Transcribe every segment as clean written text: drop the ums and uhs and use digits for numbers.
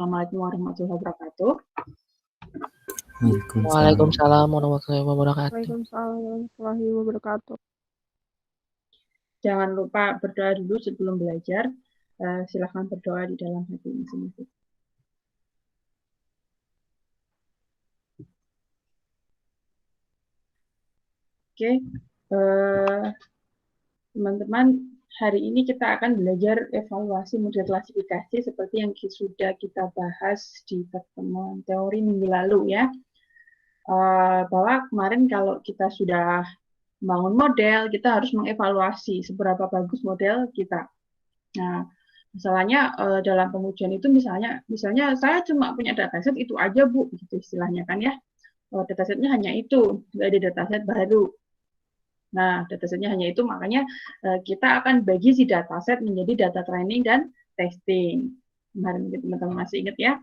Assalamualaikum warahmatullahi wabarakatuh. Waalaikumsalam warahmatullahi wabarakatuh. Waalaikumsalam warahmatullahi wabarakatuh. Jangan lupa berdoa dulu sebelum belajar. Silahkan berdoa di dalam hati masing-masing. Oke, teman-teman, hari ini kita akan belajar evaluasi model klasifikasi seperti yang sudah kita bahas di pertemuan teori minggu lalu ya. Bahwa kemarin kalau kita sudah membangun model, kita harus mengevaluasi seberapa bagus model kita. Nah, masalahnya dalam pengujian itu misalnya saya cuma punya dataset itu aja Bu, gitu istilahnya kan ya. Datasetnya hanya itu, nggak ada dataset baru. Nah, datasetnya hanya itu, makanya kita akan bagi si dataset menjadi data training dan testing. Kemarin teman-teman masih ingat ya,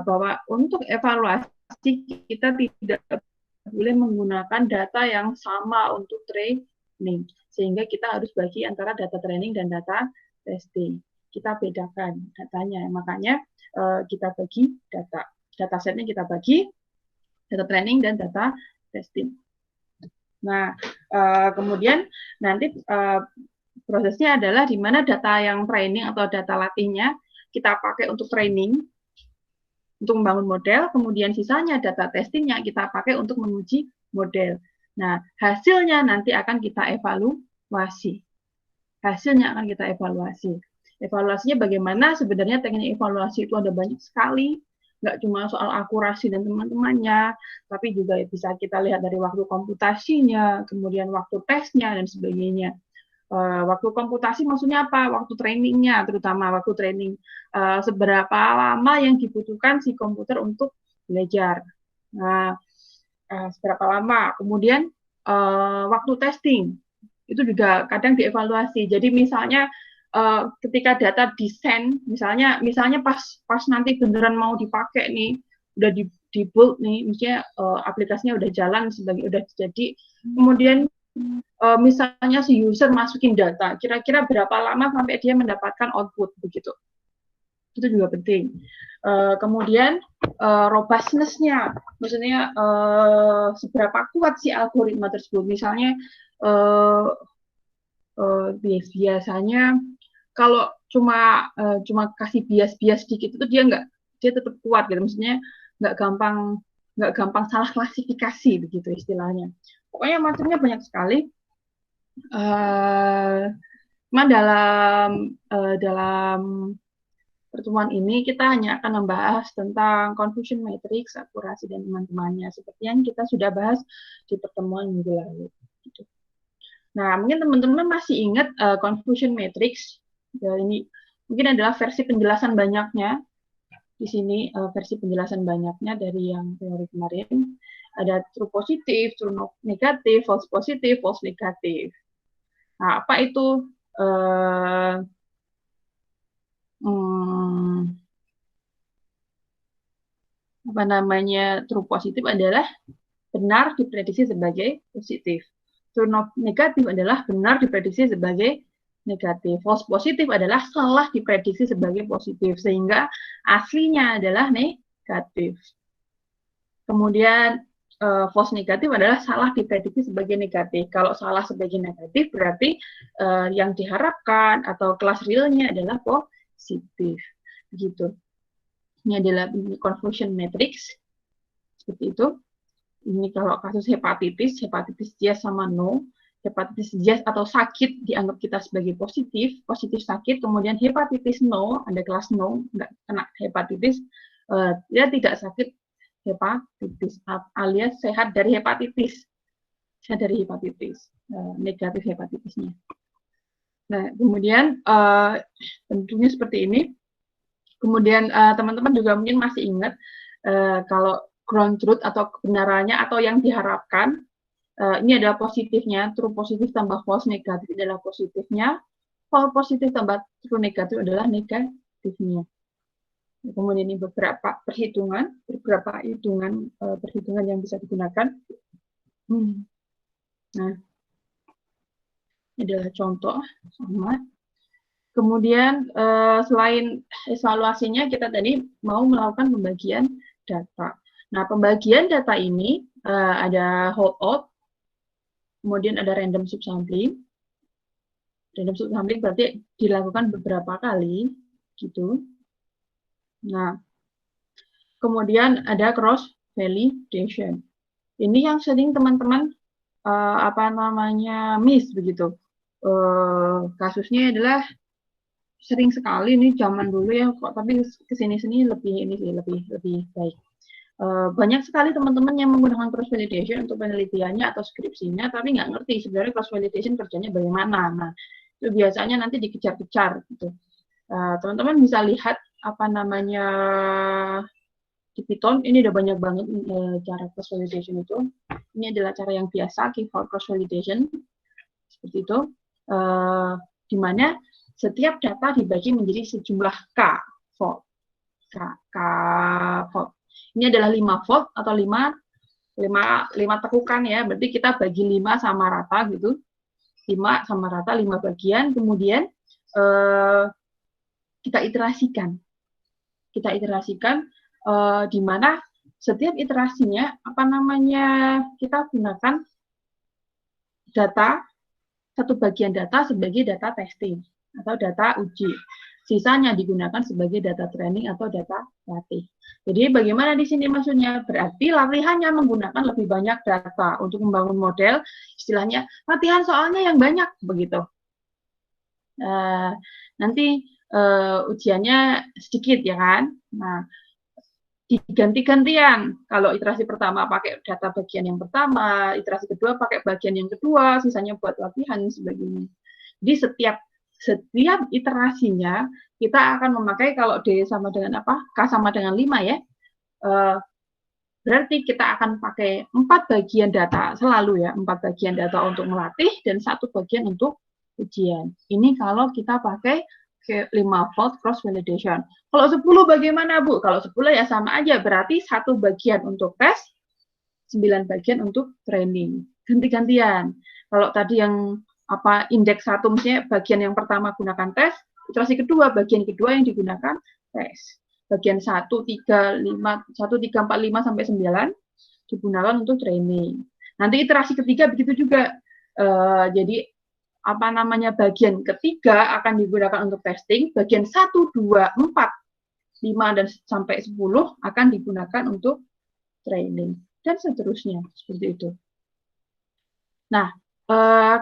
bahwa untuk evaluasi kita tidak boleh menggunakan data yang sama untuk training, sehingga kita harus bagi antara data training dan data testing. Kita bedakan datanya, makanya kita bagi datasetnya kita bagi data training dan data testing. Nah, kemudian nanti prosesnya adalah di mana data yang training atau data latihnya kita pakai untuk training, untuk membangun model, kemudian sisanya data testingnya kita pakai untuk menguji model. Nah, hasilnya nanti akan kita evaluasi. Hasilnya akan kita evaluasi. Evaluasinya bagaimana? Sebenarnya teknik evaluasi itu ada banyak sekali. Nggak cuma soal akurasi dan teman-temannya, tapi juga bisa kita lihat dari waktu komputasinya, kemudian waktu tesnya, dan sebagainya. Waktu komputasi maksudnya apa? Waktu trainingnya, terutama waktu training. Seberapa lama yang dibutuhkan si komputer untuk belajar. Nah, seberapa lama. Kemudian waktu testing, itu juga kadang dievaluasi. Jadi misalnya ketika data desain, misalnya pas nanti beneran mau dipakai nih, udah di build nih, misalnya aplikasinya udah jalan udah jadi, kemudian misalnya si user masukin data, kira-kira berapa lama sampai dia mendapatkan output begitu. Itu juga penting. Kemudian robustness-nya, maksudnya seberapa kuat si algoritma tersebut. Misalnya biasanya kalau cuma kasih bias sedikit itu dia tetap kuat gitu, maksudnya nggak gampang salah klasifikasi begitu istilahnya. Pokoknya macamnya banyak sekali. Dalam pertemuan ini kita hanya akan membahas tentang confusion matrix, akurasi dan teman-temannya seperti yang kita sudah bahas di pertemuan minggu lalu. Gitu. Nah, mungkin teman-teman masih ingat confusion matrix. Ini mungkin adalah versi penjelasan banyaknya. Di sini versi penjelasan banyaknya dari yang teori kemarin. Ada true positif, true negatif, false positif, false negatif. Nah, apa itu apa namanya true positif adalah benar diprediksi sebagai positif. True negatif adalah benar diprediksi sebagai negatif. False positif adalah salah diprediksi sebagai positif, sehingga aslinya adalah negatif. Kemudian false negatif adalah salah diprediksi sebagai negatif. Kalau salah sebagai negatif berarti yang diharapkan atau kelas realnya adalah positif. Begitu. Ini adalah confusion matrix. Seperti itu. Ini kalau kasus hepatitis yes sama no. Hepatitis yes atau sakit dianggap kita sebagai positif sakit. Kemudian hepatitis no, ada kelas no, nggak kena hepatitis, dia tidak sakit hepatitis, alias sehat dari hepatitis. Negatif hepatitisnya. Nah, kemudian tentunya seperti ini. Kemudian teman-teman juga mungkin masih ingat kalau ground truth atau kebenarannya atau yang diharapkan, ini adalah positifnya, true positif tambah false negatif adalah positifnya, false positif tambah true negatif adalah negatifnya. Kemudian ini beberapa perhitungan yang bisa digunakan. Nah, ini adalah contoh sama. Kemudian selain evaluasinya, kita tadi mau melakukan pembagian data. Nah, pembagian data ini ada holdout, kemudian ada random subsampling. Random subsampling berarti dilakukan beberapa kali, gitu. Nah, kemudian ada cross validation. Ini yang sering teman-teman miss begitu. Kasusnya adalah sering sekali ini zaman dulu ya, kok tapi kesini-sini lebih baik. Banyak sekali teman-teman yang menggunakan cross validation untuk penelitiannya atau skripsinya, tapi nggak ngerti sebenarnya cross validation kerjanya bagaimana. Nah, itu biasanya nanti dikejar-kejar gitu. Teman-teman bisa lihat di Python ini udah banyak banget cara cross validation itu. Ini adalah cara yang biasa, keyword cross validation seperti itu, di mana setiap data dibagi menjadi sejumlah fold. Fold. Ini adalah 5 fold atau 5 tekukan ya. Berarti kita bagi 5 sama rata gitu. 5 sama rata, 5 bagian. Kemudian kita iterasikan. Di mana setiap iterasinya kita gunakan satu bagian data sebagai data testing atau data uji. Sisanya digunakan sebagai data training atau data latih. Jadi bagaimana di sini maksudnya? Berarti latihannya menggunakan lebih banyak data untuk membangun model, istilahnya latihan soalnya yang banyak begitu. Nanti ujiannya sedikit ya kan? Nah, diganti-gantian. Kalau iterasi pertama pakai data bagian yang pertama, iterasi kedua pakai bagian yang kedua, sisanya buat latihan dan sebagainya. Jadi setiap iterasinya kita akan memakai, kalau D sama dengan K sama dengan 5 ya, berarti kita akan pakai 4 bagian data selalu ya, 4 bagian data untuk melatih dan 1 bagian untuk ujian. Ini kalau kita pakai 5 fold cross validation. Kalau 10 bagaimana Bu? Kalau 10 ya sama aja, berarti 1 bagian untuk tes, 9 bagian untuk training. Ganti-gantian. Kalau tadi yang indeks 1 misalnya bagian yang pertama gunakan tes, iterasi kedua bagian kedua yang digunakan tes. Bagian 1, 3, 4, 5 sampai 9 digunakan untuk training. Nanti iterasi ketiga begitu juga. Jadi bagian ketiga akan digunakan untuk testing, bagian 1, 2, 4, 5 dan sampai 10 akan digunakan untuk training dan seterusnya seperti itu. Nah,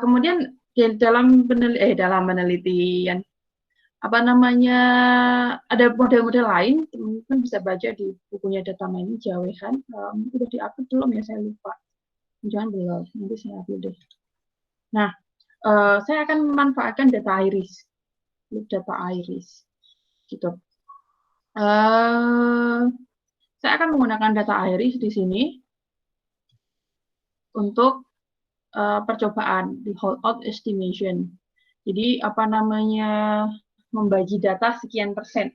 kemudian dalam penelitian ada model-model lain, teman-teman bisa baca di bukunya Data Mining Jawehan. Udah di-upload belum ya, saya lupa. Jangan belum, nanti saya upload deh. Nah, saya akan memanfaatkan data iris, gitu. Saya akan menggunakan data iris di sini untuk percobaan di holdout estimation. Jadi membagi data sekian persen.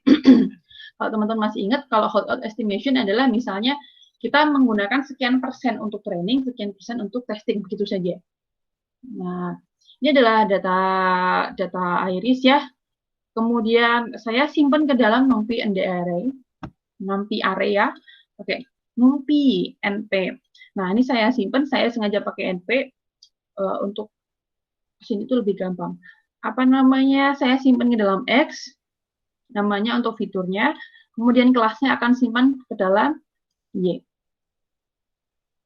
Kalau teman-teman masih ingat, kalau holdout estimation adalah misalnya kita menggunakan sekian persen untuk training, sekian persen untuk testing, begitu saja. Nah, ini adalah data iris ya. Kemudian saya simpan ke dalam NumPy array ya. Oke, NumPy NP. Nah, ini saya simpan, saya sengaja pakai NP untuk sini itu lebih gampang. Saya simpan ke dalam X, namanya untuk fiturnya, kemudian kelasnya akan simpan ke dalam Y.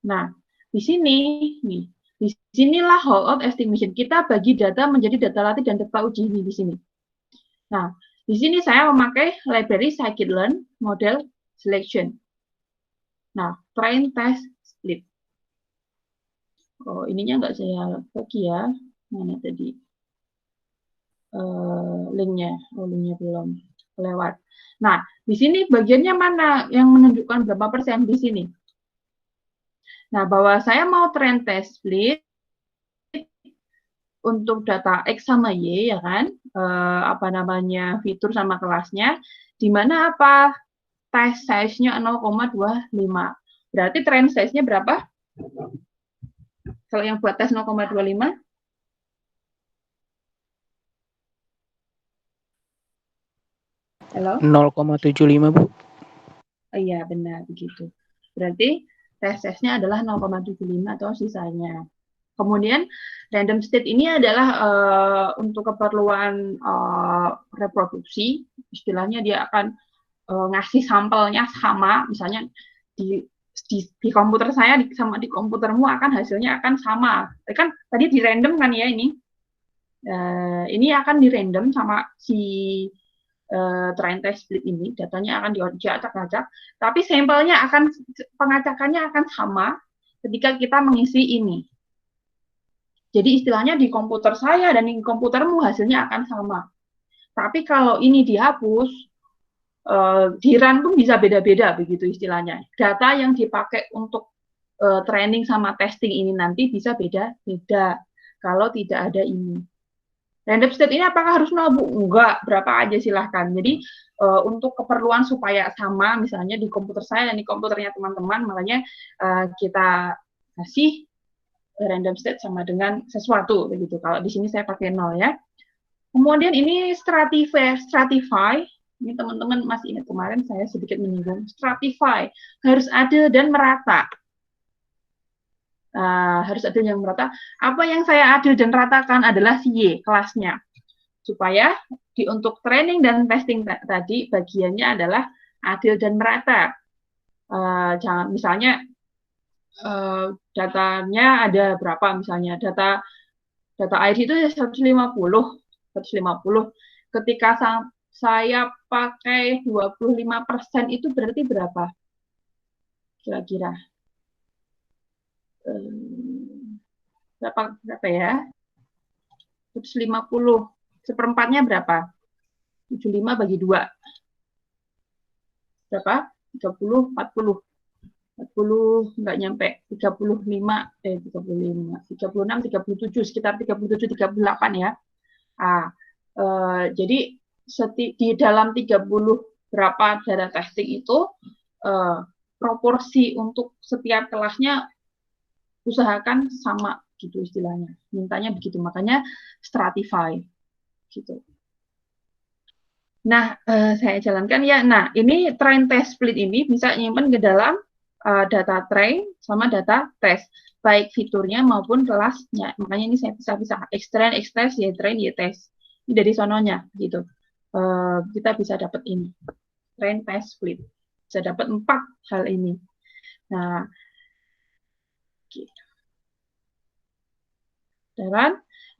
Nah, di sinilah holdout estimation. Kita bagi data menjadi data latih dan data uji ini di sini. Nah, di sini saya memakai library scikit-learn model selection. Nah, train, test, split. Oh, ininya nggak saya bagi ya. Mana tadi? Linknya. Oh, linknya belum lewat. Nah, di sini bagiannya mana yang menunjukkan berapa persen di sini? Nah, bahwa saya mau train, test, split untuk data X sama Y, ya kan? Fitur sama kelasnya, di mana test size-nya 0,25. Berarti train size-nya berapa? Kalau yang buat tes 0,25, Halo? 0,75, Bu. Iya, benar begitu. Berarti tes-tesnya adalah 0,75 atau sisanya. Kemudian random state ini adalah untuk keperluan reproduksi, istilahnya dia akan ngasih sampelnya sama, misalnya di komputer saya sama di komputermu akan hasilnya akan sama. Kan tadi di random kan ya ini. Ini akan di random sama si train test split ini, datanya akan diacak-acak, tapi sampelnya akan pengacakannya akan sama ketika kita mengisi ini. Jadi istilahnya di komputer saya dan di komputermu hasilnya akan sama. Tapi kalau ini dihapus, di run pun bisa beda-beda begitu istilahnya. Data yang dipakai untuk training sama testing ini nanti bisa beda-beda kalau tidak ada ini. Random state ini apakah harus nol, Bu? Enggak, berapa aja silahkan. Jadi untuk keperluan supaya sama, misalnya di komputer saya dan di komputernya teman-teman, makanya kita kasih random state sama dengan sesuatu begitu. Kalau di sini saya pakai 0 ya. Kemudian ini stratify. Ini teman-teman masih ingat kemarin saya sedikit menyinggung. Stratify harus adil dan merata. Harus adil dan merata. Apa yang saya adil dan ratakan adalah Y kelasnya. Supaya untuk training dan testing tadi bagiannya adalah adil dan merata. Jangan misalnya datanya ada berapa misalnya data ID itu 150. Ketika saya pakai 25% itu berarti berapa? Kira-kira berapa ya? 150. Seperempatnya berapa? 75 bagi 2. Berapa? 30, 40. 40 enggak nyampe 35 36 37 sekitar 37 38 ya. Jadi di dalam 30 berapa data testing itu proporsi untuk setiap kelasnya usahakan sama gitu istilahnya. Mintanya begitu, makanya stratify gitu. Nah, saya jalankan ya. Nah, ini train test split ini bisa nyimpen ke dalam data train sama data test, baik fiturnya maupun kelasnya. Makanya ini saya bisa extrain, extest, ya train, ya test. Ini dari sononya gitu. Kita bisa dapat ini train test split. Bisa dapat 4 hal ini. Nah, gitu.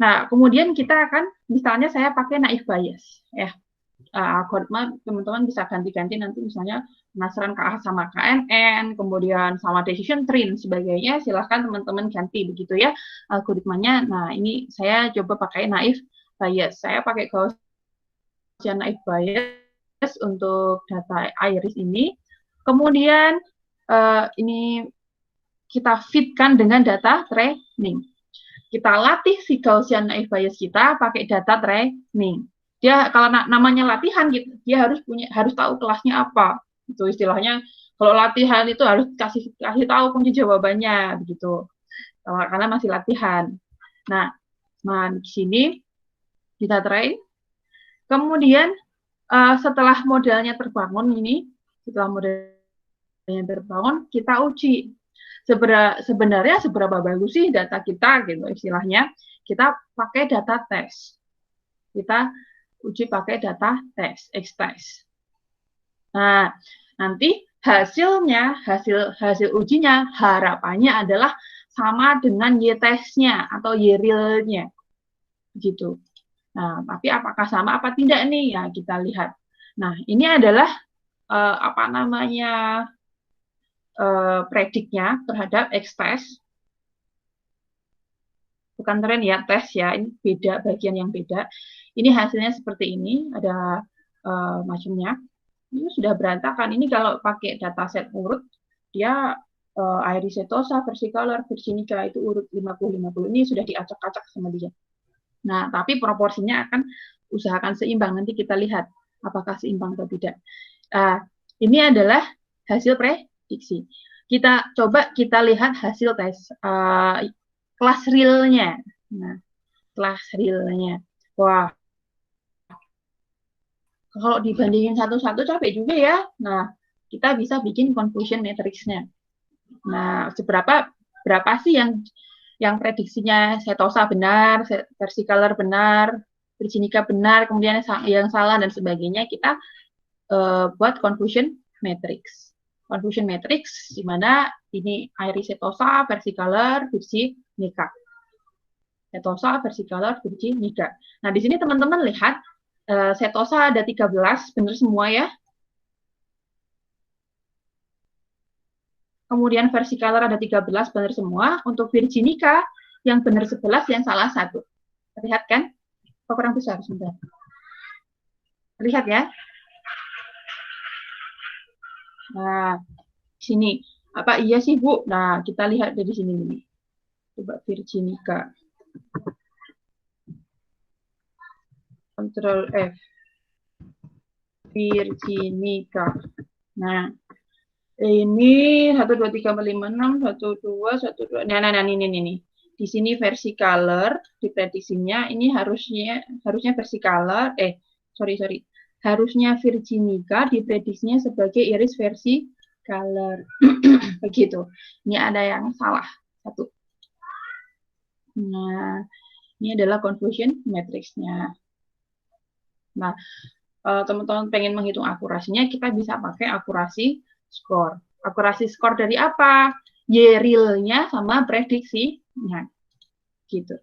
Nah, kemudian kita akan, misalnya saya pakai naive bias, ya. Algoritma teman-teman bisa ganti-ganti nanti misalnya penasaran sama KNN, kemudian sama decision tree dan sebagainya, silahkan teman-teman ganti begitu ya algoritmanya. Nah, ini saya coba pakai naive bias. Saya pakai Gaussian naive bias untuk data iris ini. Kemudian ini kita fitkan dengan data training. Kita latih si Gaussian naive bias kita pakai data training. Dia kalau namanya latihan gitu, dia harus tahu kelasnya apa. Itu istilahnya kalau latihan itu harus kasih tahu kunci jawabannya begitu. Karena masih latihan. Nah, di sini kita train. Kemudian setelah modelnya terbangun kita uji. Sebenarnya seberapa bagus sih data kita gitu istilahnya. Kita pakai data test. Kita uji pakai data test, X-test. Nah, nanti hasil ujinya harapannya adalah sama dengan Y-testnya atau Y-real-nya. Gitu. Nah, tapi apakah sama apa tidak nih? Ya, kita lihat. Nah, ini adalah prediknya terhadap X-test. Bukan tren ya, tes ya, ini beda, bagian yang beda. Ini hasilnya seperti ini, ada macamnya. Ini sudah berantakan. Ini kalau pakai dataset urut, dia iris setosa, versicolor, versinica itu urut 50-50. Ini sudah diacak-acak sama dia. Nah, tapi proporsinya akan usahakan seimbang. Nanti kita lihat apakah seimbang atau tidak. Ini adalah hasil prediksi. Kita lihat hasil tes kelas realnya. Nah, kelas realnya. Wah, Kalau dibandingin satu-satu capek juga ya. Nah, kita bisa bikin confusion matrix-nya. Nah, berapa sih yang prediksinya setosa benar, versicolor benar, virginica benar, kemudian yang salah dan sebagainya, kita buat confusion matrix. Confusion matrix di mana ini iris setosa, versicolor, virginica. Setosa, versicolor, virginica. Nah, di sini teman-teman lihat setosa ada 13, benar semua ya. Kemudian versicolor ada 13, benar semua. Untuk virginica, yang benar 11, yang salah 1. Lihat kan? Kok kurang besar sebentar. Lihat ya. Nah, sini. Apa iya sih, Bu? Nah, kita lihat dari sini nih. Coba virginica. Ctrl F. Virginica. Nah, ini 1, 2, 3, 4, 5, 6, 1, 2, 1, 2. Nah, ini. Di sini versicolor, diprediksinya, ini harusnya versicolor, sorry. Harusnya virginica diprediksinya sebagai iris versicolor. Begitu. Ini ada yang salah. 1. Nah, ini adalah confusion matrix-nya. Nah, teman-teman pengen menghitung akurasinya, kita bisa pakai akurasi skor. Akurasi skor dari apa? Y-real-nya sama prediksinya. Gitu.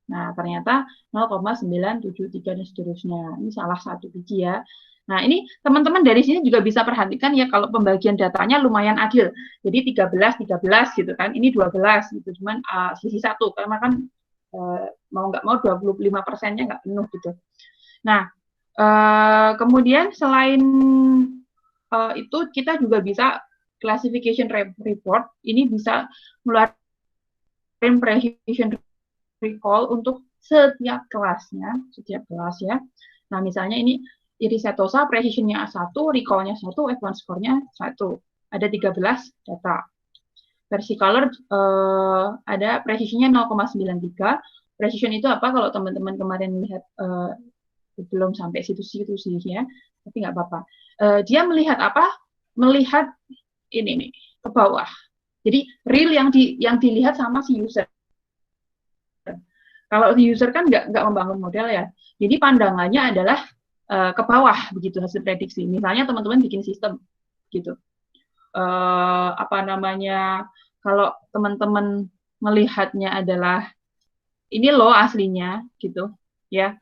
Nah, ternyata 0,973 dan seterusnya. Ini salah 1 biji ya. Nah, ini teman-teman dari sini juga bisa perhatikan ya kalau pembagian datanya lumayan adil. Jadi 13 gitu kan. Ini 12 gitu. Cuman selisih 1 karena kan mau nggak mau 25%-nya nggak penuh gitu. Nah, kemudian selain itu kita juga bisa classification report. Ini bisa ngeluarin precision recall untuk setiap kelas ya. Nah, misalnya ini iris setosa, precision-nya 1, recall-nya 1, F1 score-nya 1. Ada 13 data. Versicolor ada precision-nya 0,93. Precision itu apa? Kalau teman-teman kemarin lihat belum sampai situ-situ sih ya, tapi nggak apa-apa. Dia melihat apa? Melihat ini nih ke bawah. Jadi real yang dilihat sama si user. Kalau si user kan nggak membangun model ya. Jadi pandangannya adalah ke bawah begitu hasil prediksi. Misalnya teman-teman bikin sistem gitu. Apa namanya? Kalau teman-teman melihatnya adalah ini loh aslinya gitu ya,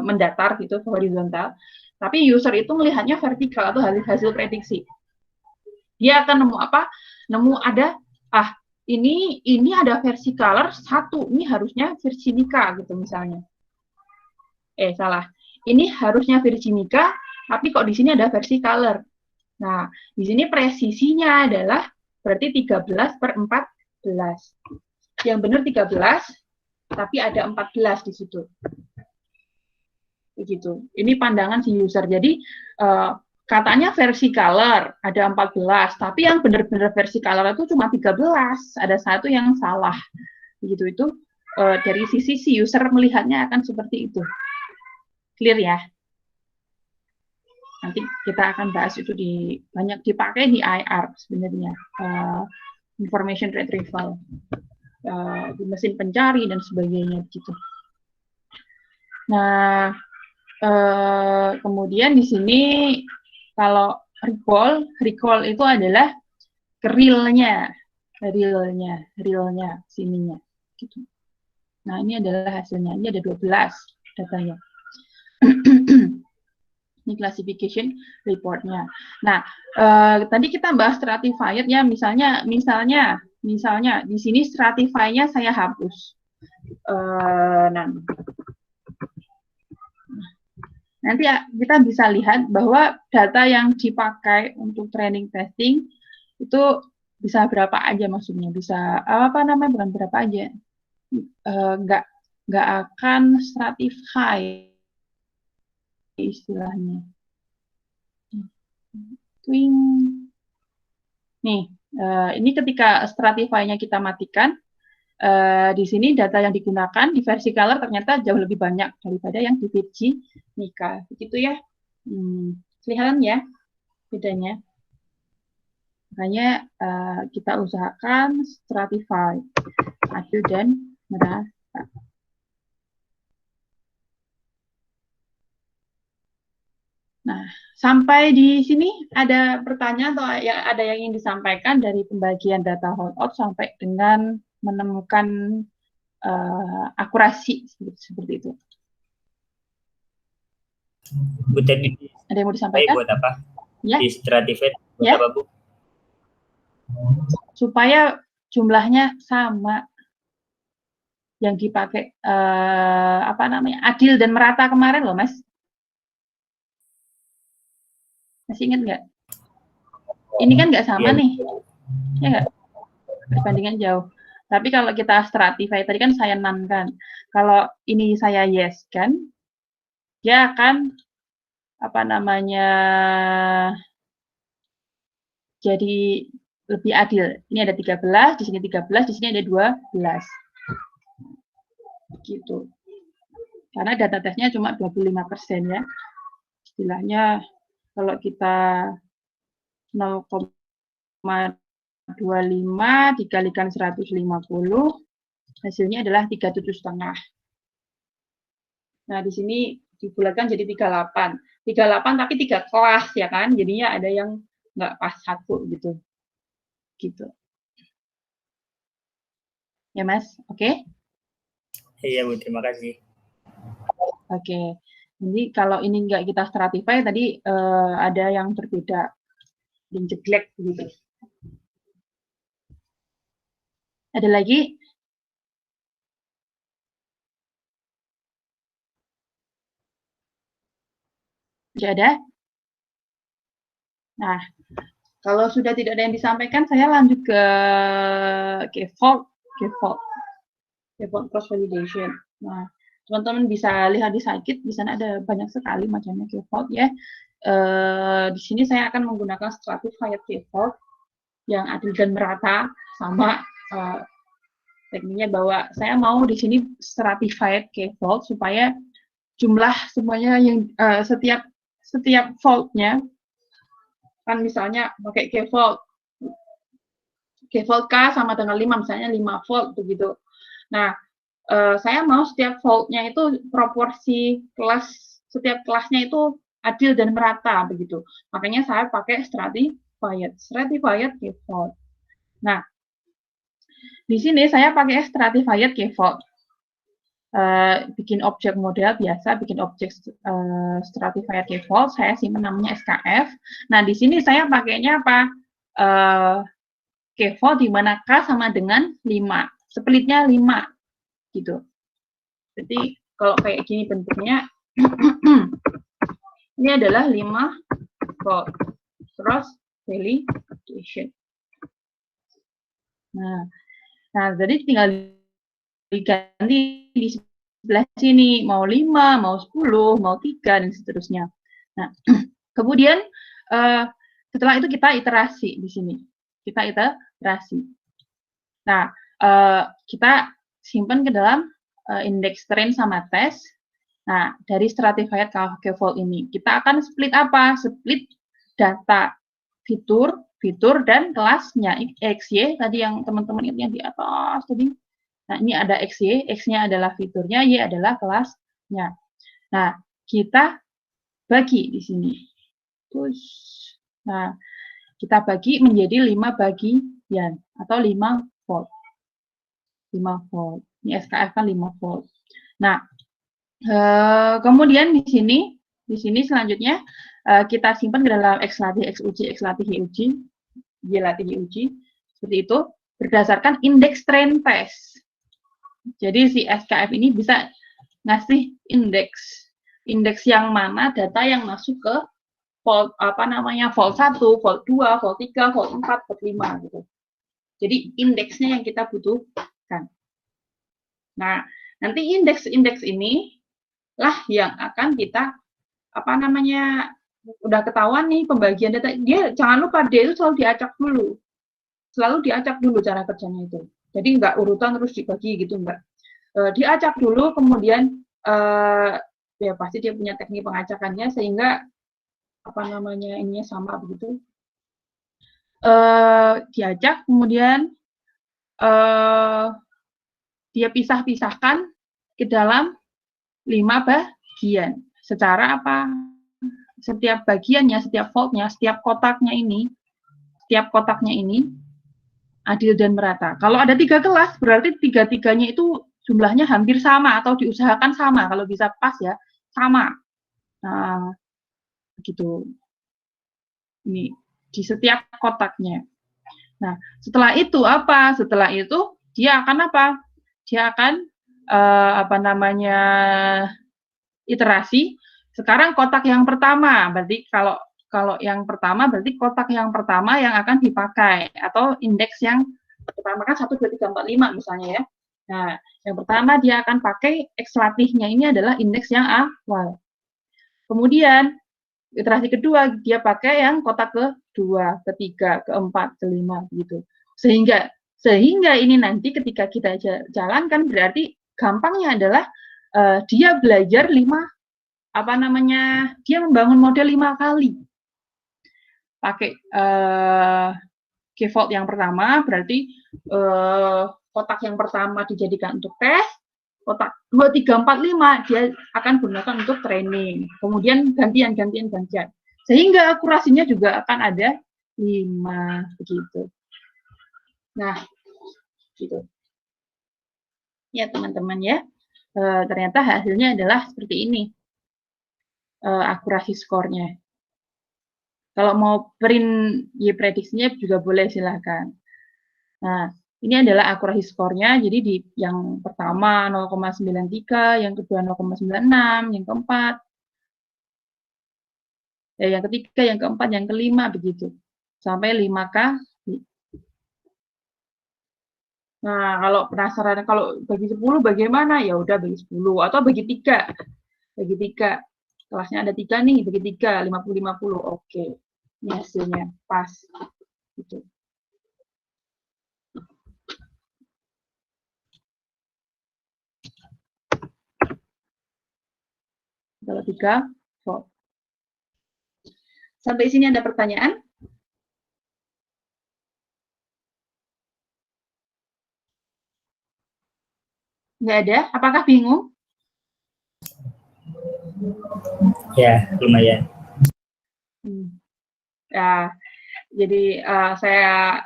mendatar gitu horizontal. Tapi user itu melihatnya vertikal atau hasil prediksi. Dia akan nemu apa? Nemu ada ini ada versicolor 1, ini harusnya virginica gitu misalnya. Salah. Ini harusnya virginica, tapi kok di sini ada versicolor. Nah, di sini presisinya adalah berarti 13/14. Yang benar 13, tapi ada 14 di situ. Begitu. Ini pandangan si user. Jadi katanya versicolor ada 14, tapi yang benar-benar versicolor itu cuma 13, ada 1 yang salah. Begitu itu dari sisi si user melihatnya akan seperti itu. Clear ya? Nanti kita akan bahas itu banyak dipakai di IR sebenarnya, information retrieval, di mesin pencari dan sebagainya gitu. Nah, kemudian di sini kalau recall itu adalah realnya sininya gitu. Nah, ini adalah hasilnya. Ini ada 12 datanya. Ini classification report-nya. Nah, tadi kita bahas stratified ya, misalnya di sini stratify-nya saya hapus. Nanti kita bisa lihat bahwa data yang dipakai untuk training testing itu bisa berapa aja maksudnya, bisa bukan berapa aja, nggak akan stratify istilahnya. Nih, ini ketika stratify-nya kita matikan, di sini data yang digunakan di versicolor ternyata jauh lebih banyak daripada yang di virginica, begitu ya. Kelihatan ya bedanya. Makanya kita usahakan stratify, adil dan merata. Nah, sampai di sini ada pertanyaan atau ada yang ingin disampaikan dari pembagian data holdout sampai dengan menemukan akurasi seperti itu. Bu tadi ada yang mau disampaikan? Buat apa? Ya. Di stratify buat ya. apa, Bu? Supaya jumlahnya sama. Yang dipakai adil dan merata kemarin loh, Mas. Masih ingat nggak? Ini kan nggak sama nih, ya nggak? Perbandingan jauh. Tapi kalau kita stratify, tadi kan saya none kan. Kalau ini saya yes kan, dia akan jadi lebih adil. Ini ada 13, di sini 13, di sini ada 12. Gitu. Karena data tesnya cuma 25% ya. Istilahnya kalau kita 0,25 dikalikan 150, hasilnya adalah 37,5. Nah, di sini dibulatkan jadi 38. 38 tapi 3 kelas ya kan, jadinya ada yang nggak pas 1 gitu. Gitu. Ya, Mas? Oke? Iya, Bu. Terima kasih. Oke. Jadi kalau ini nggak kita stratify, tadi ada yang berbeda. Yang jeglek gitu. Ada lagi? Tidak ada? Nah, kalau sudah tidak ada yang disampaikan, saya lanjut ke K-Fault cross validation. Nah, teman-teman bisa lihat di slide, di sana ada banyak sekali macamnya K-Fault ya. Di sini saya akan menggunakan stratified K-Fault yang adil dan merata, sama tekniknya bahwa saya mau di sini stratified K-Fault supaya jumlah semuanya yang setiap fault-nya kan misalnya pakai K-Fault K sama dengan 5, misalnya 5 volt begitu. Nah, saya mau setiap fault-nya itu proporsi kelas, setiap kelasnya itu adil dan merata begitu. Makanya saya pakai stratified K-Fault. Nah, di sini saya pakai stratified K-Fault. Bikin objek model biasa, bikin objek stratified K-Fault, saya simpan namanya SKF. Nah, di sini saya pakainya apa? K-Fault di mana K sama dengan 5. Splitnya 5. Gitu. Jadi, kalau kayak gini bentuknya, ini adalah 5 volt. Cross validation. Nah, jadi tinggal diganti di sebelah sini, mau 5, mau 10, mau 3, dan seterusnya. Nah, kemudian setelah itu kita iterasi di sini. Kita iterasi. Nah, kita simpan ke dalam indeks train sama tes. Nah, dari stratified K-Fault ini, kita akan split apa? Split data fitur, dan kelasnya. XY, tadi yang teman-teman itu yang di atas tadi. Nah, ini ada XY, X-nya adalah fiturnya, Y adalah kelasnya. Nah, kita bagi di sini. Terus, nah, kita bagi menjadi 5 bagian, atau 5 volt. 5 volt. Ini SKF kan 5 volt. Nah, kemudian di sini selanjutnya kita simpan ke dalam X latih X uji, X latih Y uji, Y latih Y uji, seperti itu, berdasarkan indeks train test. Jadi si SKF ini bisa ngasih indeks yang mana data yang masuk ke volt volt 1, volt 2, volt 3, volt 4, volt 5 gitu. Jadi indeksnya yang kita butuhkan. Nah, nanti indeks ini lah yang akan kita udah ketahuan nih pembagian data. Dia jangan lupa dia itu selalu diacak dulu. Selalu diacak dulu cara kerjanya itu. Jadi nggak urutan terus dibagi gitu, enggak. Diacak dulu, kemudian ya pasti dia punya teknik pengacakannya sehingga apa namanya ininya sama begitu. Diajak kemudian dia pisah-pisahkan ke dalam 5 bagian. Secara apa? Setiap bagiannya, setiap voltnya, setiap kotaknya ini adil dan merata. Kalau ada 3 kelas, berarti 3-3-nya itu jumlahnya hampir sama atau diusahakan sama. Kalau bisa pas ya, sama. Nah, begitu. Ini di setiap kotaknya. Nah, setelah itu apa? Setelah itu dia akan apa? Dia akan apa namanya iterasi. Sekarang kotak yang pertama, berarti kalau yang pertama berarti kotak yang pertama yang akan dipakai atau indeks yang pertama kan 1 2 3 4 5 misalnya ya. Nah, yang pertama dia akan pakai X latihnya ini adalah indeks yang awal. Kemudian iterasi kedua dia pakai yang kotak kedua, ketiga, keempat, kelima gitu. Sehingga ini nanti ketika kita jalankan berarti gampangnya adalah dia belajar 5 apa namanya, dia membangun model 5 kali. Pakai K-Vault yang pertama, berarti kotak yang pertama dijadikan untuk tes, kotak 2, 3, 4, 5 dia akan gunakan untuk training. Kemudian gantian. Sehingga akurasinya juga akan ada 5, begitu. Nah, gitu. Ya, teman-teman ya. Ternyata hasilnya adalah seperti ini. Akurasi skornya. Kalau mau print prediksinya juga boleh silahkan. Nah, ini adalah akurasi skornya. Jadi di yang pertama 0,93, yang kedua 0,96, yang keempat, yang ketiga, yang keempat, yang kelima begitu. Sampai 5 kali. Nah, kalau penasaran kalau bagi 10 bagaimana? Ya udah bagi 10 atau bagi 3. Bagi 3. Kelasnya ada 3 nih, bagi 3, 50-50. Oke. Ini hasilnya pas. Gitu. Kalau 3 volt. Sampai sini ada pertanyaan? Nggak ada? Apakah bingung? Ya, lumayan. Ya, jadi saya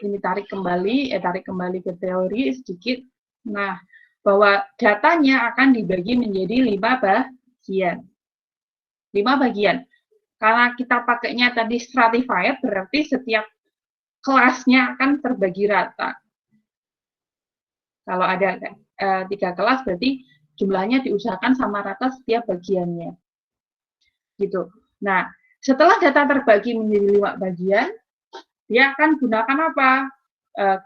ini tarik kembali ke teori sedikit. Nah, bahwa datanya akan dibagi menjadi 5 bagian. 5 bagian. Karena kita pakainya tadi stratified, berarti setiap kelasnya akan terbagi rata. Kalau ada 3 kelas, berarti jumlahnya diusahakan sama rata setiap bagiannya. Gitu. Nah, setelah data terbagi menjadi 5 bagian, dia akan gunakan apa?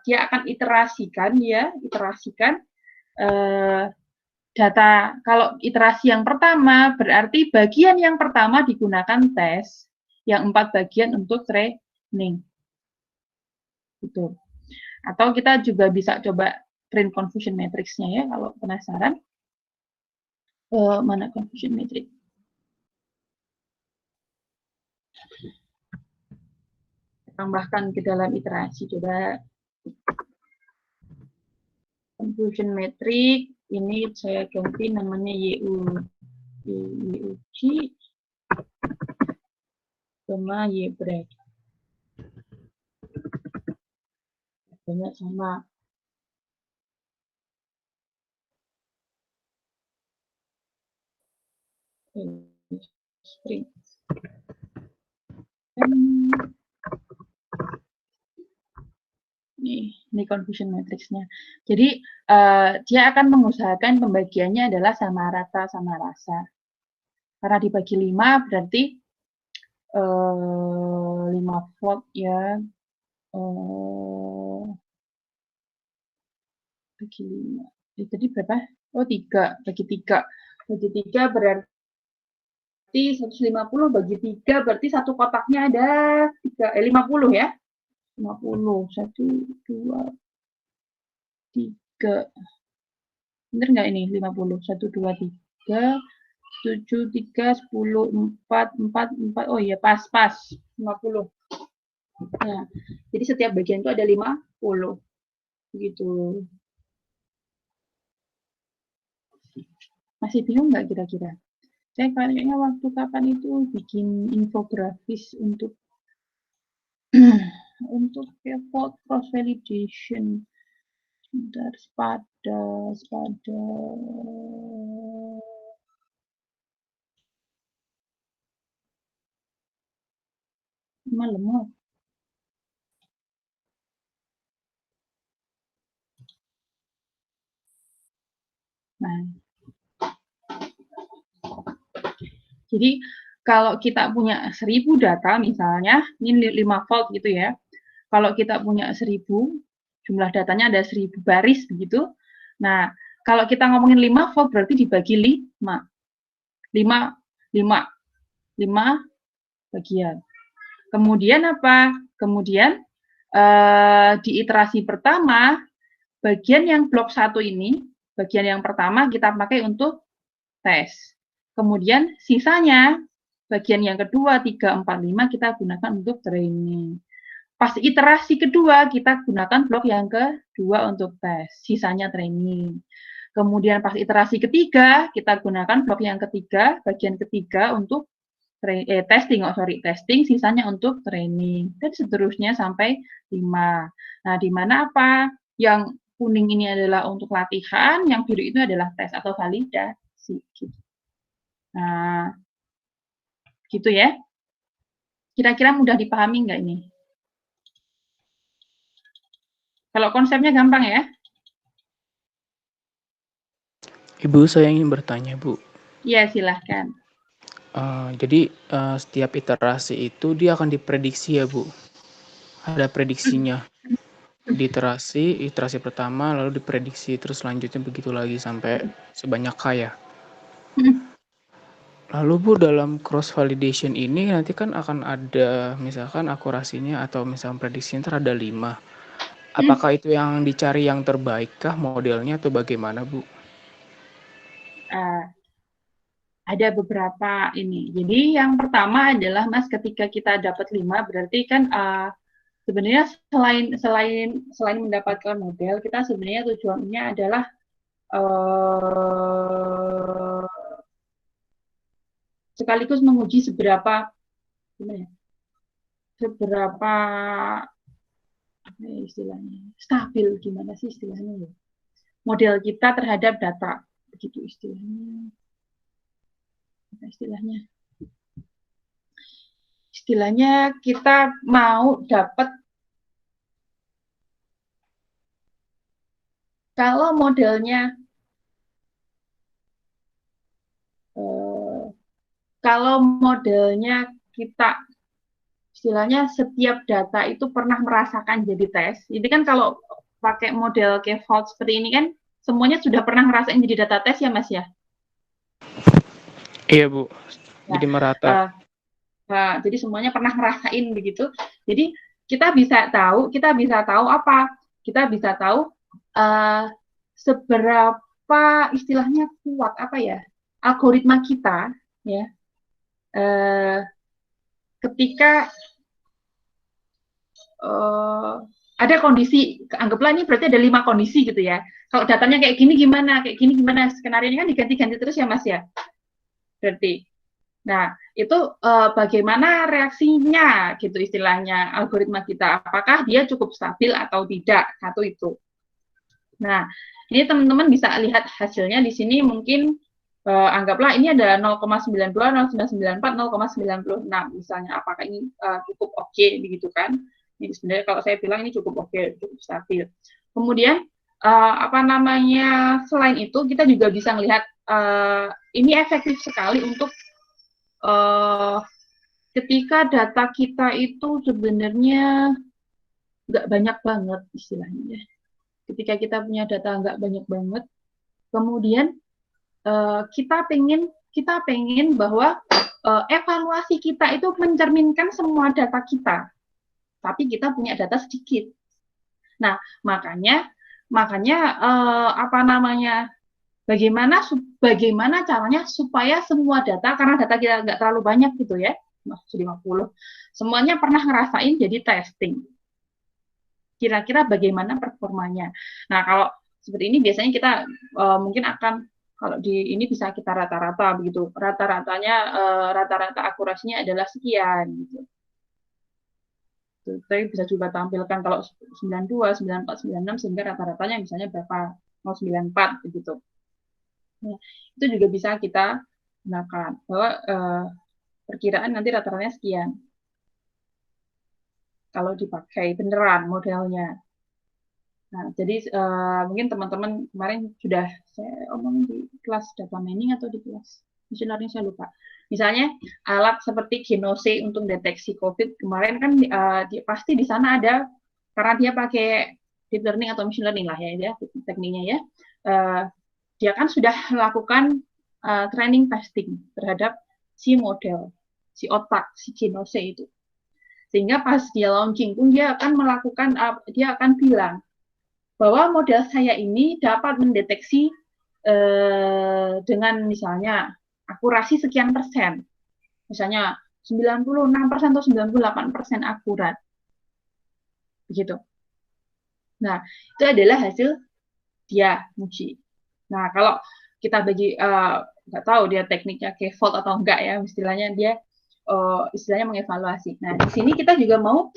Dia akan iterasikan data. Kalau iterasi yang pertama, berarti bagian yang pertama digunakan tes, yang 4 bagian untuk training. Gitu. Atau kita juga bisa coba print confusion matrix-nya ya, kalau penasaran. Mana confusion matrix? Tambahkan ke dalam iterasi, coba. Confusion matrix, ini saya ganti namanya YUG sama YBreak. Banyak sama. String. Ini confusion matrix-nya. Jadi dia akan mengusahakan pembagiannya adalah sama rata sama rasa. Karena dibagi 5 berarti 5 volt ya. Bagi 5. Jadi berapa? Oh 3, bagi 3. Bagi 3 berarti 150 bagi 3 berarti satu kotaknya ada 50 ya. 50, 1, 2, 3. Bener nggak ini 50? 1, 2, 3, 7, 3, 10, 4, 4, 4. Oh iya, pas 50. Nah, jadi setiap bagian itu ada 50. Gitu. Masih bingung nggak kira-kira? Saya kayaknya waktu kapan itu bikin infografis untuk untuk fault cross validation. Sebentar, sepada lemot. Nah, jadi kalau kita punya 1000 data misalnya, ini 5 fault gitu ya. Kalau kita punya 1000, jumlah datanya ada 1000 baris begitu. Nah, kalau kita ngomongin 5 fault berarti dibagi 5. 5 bagian. Kemudian apa? Kemudian di iterasi pertama, bagian yang blok 1 ini, bagian yang pertama kita pakai untuk tes. Kemudian sisanya, bagian yang kedua, 3, 4, 5 kita gunakan untuk training. Pas iterasi kedua, kita gunakan blok yang kedua untuk tes. Sisanya training. Kemudian pas iterasi ketiga, kita gunakan blok yang ketiga, bagian ketiga untuk testing, sisanya untuk training. Dan seterusnya sampai 5. Nah, di mana apa? Yang kuning ini adalah untuk latihan, yang biru itu adalah tes atau validasi. Nah, gitu ya. Kira-kira mudah dipahami nggak ini? Kalau konsepnya gampang ya? Ibu, saya ingin bertanya, Bu. Iya, silahkan. Jadi setiap iterasi itu dia akan diprediksi ya, Bu? Ada prediksinya. Di iterasi pertama, lalu diprediksi, terus selanjutnya begitu lagi sampai sebanyak K ya. Lalu Bu, dalam cross validation ini nanti kan akan ada misalkan akurasinya atau misalkan prediksinya ada 5. Apakah itu yang dicari yang terbaik kah modelnya atau bagaimana, Bu? Ada beberapa ini. Jadi yang pertama adalah Mas, ketika kita dapat 5 berarti kan sebenarnya selain mendapatkan model, kita sebenarnya tujuannya adalah sekaligus menguji seberapa apa istilahnya, stabil, gimana sih istilahnya ya, model kita terhadap data, begitu istilahnya kita mau dapat, kalau modelnya kita istilahnya setiap data itu pernah merasakan jadi tes. Ini kan kalau pakai model K-Vault seperti ini kan semuanya sudah pernah ngerasain jadi data tes ya Mas ya? Iya Bu, jadi merata. Jadi semuanya pernah ngerasain begitu. Jadi kita bisa tahu apa? Kita bisa tahu seberapa istilahnya kuat apa ya algoritma kita ya ketika ada kondisi, anggaplah ini berarti ada 5 kondisi gitu ya. Kalau datanya kayak gini gimana, skenario-nya kan diganti-ganti terus ya Mas ya. Berarti. Nah, itu bagaimana reaksinya gitu istilahnya algoritma kita. Apakah dia cukup stabil atau tidak? Satu itu. Nah, ini teman-teman bisa lihat hasilnya di sini mungkin anggaplah ini ada 0,92, 0,994, 0,96 misalnya. Apakah ini cukup oke begitu kan? Ini sebenarnya kalau saya bilang ini cukup oke, cukup stabil. Kemudian selain itu kita juga bisa melihat ini efektif sekali untuk ketika data kita itu sebenarnya nggak banyak banget istilahnya. Ketika kita punya data nggak banyak banget, kemudian kita pengen bahwa evaluasi kita itu mencerminkan semua data kita, tapi kita punya data sedikit. Nah, makanya bagaimana caranya supaya semua data, karena data kita nggak terlalu banyak gitu ya, 50, semuanya pernah ngerasain jadi testing. Kira-kira bagaimana performanya. Nah, kalau seperti ini biasanya kita mungkin akan, kalau di ini bisa kita rata-rata begitu. Rata-rata akurasinya adalah sekian gitu. Tapi bisa juga tampilkan kalau 92, 94, 96 sehingga rata-ratanya misalnya berapa, 0,94 begitu. Nah, itu juga bisa kita gunakan bahwa perkiraan nanti rata-ratanya sekian. Kalau dipakai beneran modelnya. Nah, jadi mungkin teman-teman kemarin sudah saya omong di kelas data mining atau di kelas machine learning, saya lupa. Misalnya alat seperti Genose untuk deteksi COVID kemarin kan pasti di sana ada, karena dia pakai deep learning atau machine learning lah ya, tekniknya ya. Dia kan sudah melakukan training testing terhadap si model, si otak, si Genose itu. Sehingga pas dia launching pun dia akan bilang bahwa model saya ini dapat mendeteksi dengan misalnya akurasi sekian persen, misalnya 96% atau 98% akurat, begitu. Nah, itu adalah hasil dia uji. Nah, kalau kita bagi nggak tahu dia tekniknya K-fold atau enggak ya, istilahnya dia istilahnya mengevaluasi. Nah, di sini kita juga mau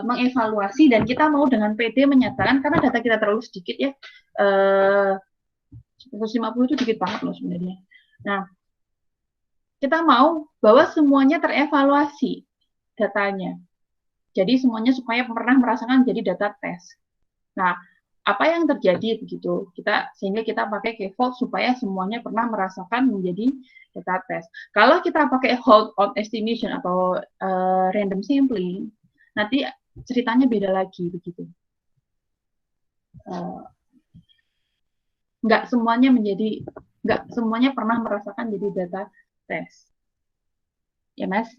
mengevaluasi dan kita mau dengan PD menyatakan, karena data kita terlalu sedikit ya, 150 itu dikit banget loh sebenarnya. Nah, kita mau bahwa semuanya terevaluasi datanya. Jadi semuanya supaya pernah merasakan jadi data tes. Nah, apa yang terjadi begitu? Sehingga kita pakai K-fold supaya semuanya pernah merasakan menjadi data tes. Kalau kita pakai hold on estimation atau random sampling, nanti ceritanya beda lagi begitu. Nggak semuanya pernah merasakan jadi data tes. Ya, Mas?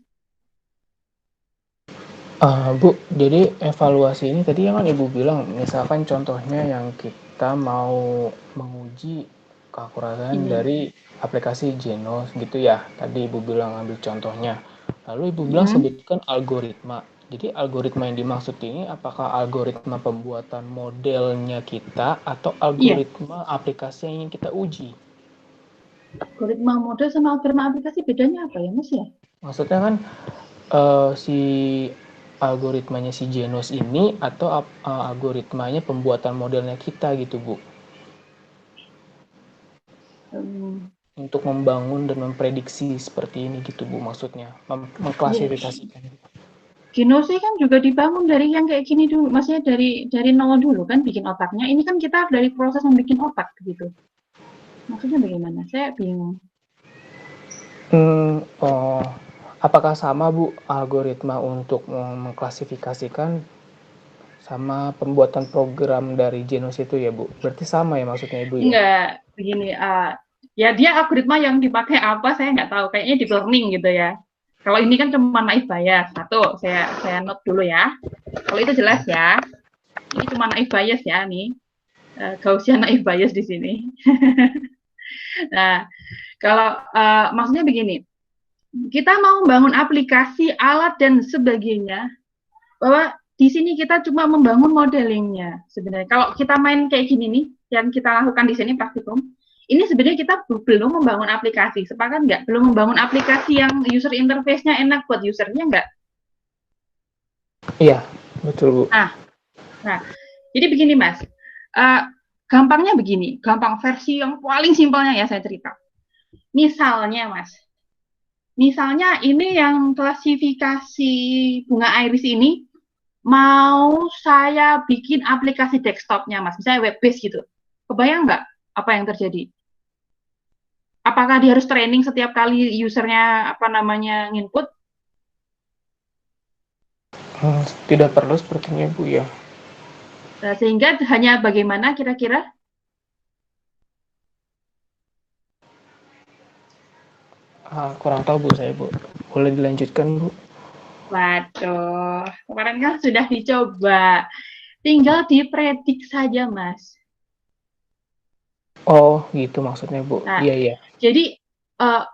Bu, jadi evaluasi ini tadi yang kan Ibu bilang, misalkan contohnya yang kita mau menguji keakuratan dari aplikasi Genos gitu ya. Tadi Ibu bilang ambil contohnya. Lalu Ibu bilang sebutkan algoritma. Jadi algoritma yang dimaksud ini apakah algoritma pembuatan modelnya kita atau algoritma aplikasi yang ingin kita uji? Algoritma model sama algoritma aplikasi bedanya apa ya, Mas ya? Maksudnya kan si algoritmanya si Genos ini atau algoritmanya pembuatan modelnya kita gitu, Bu. Untuk membangun dan memprediksi seperti ini gitu, Bu, maksudnya. Mengklasifikasikan. Genose kan juga dibangun dari yang kayak gini dulu, maksudnya dari nol dulu kan bikin otaknya. Ini kan kita dari proses membuat otak gitu. Maksudnya bagaimana? Saya bingung. Apakah sama, Bu, algoritma untuk mengklasifikasikan sama pembuatan program dari Genos itu ya, Bu? Berarti sama ya maksudnya, Ibu ya? Enggak, begini. Ya dia algoritma yang dipakai apa saya nggak tahu. Kayaknya deep learning gitu ya. Kalau ini kan cuma naif bias. Satu, saya note dulu ya. Kalau itu jelas ya. Ini cuma naif bias ya nih. Gaussian naif bias di sini. Nah, kalau maksudnya begini. Kita mau membangun aplikasi, alat dan sebagainya, bahwa di sini kita cuma membangun modelingnya sebenarnya. Kalau kita main kayak gini nih, yang kita lakukan di sini praktikum, ini sebenarnya kita belum membangun aplikasi, sepakat nggak? Belum membangun aplikasi yang user interface-nya enak buat usernya nggak? Iya, betul, Bu. Nah, jadi begini Mas, gampangnya begini, gampang versi yang paling simpelnya ya saya cerita. Misalnya ini yang klasifikasi bunga iris ini, mau saya bikin aplikasi desktopnya, Mas, misalnya web based gitu. Kebayang nggak apa yang terjadi? Apakah dia harus training setiap kali usernya nginput? Tidak perlu sepertinya, Bu ya. Nah, sehingga hanya bagaimana kira-kira? Kurang tahu, Bu, saya, Bu. Boleh dilanjutkan, Bu? Waduh, kemarin kan sudah dicoba. Tinggal dipredik saja, Mas. Oh, gitu maksudnya, Bu. Nah, Iya, iya. jadi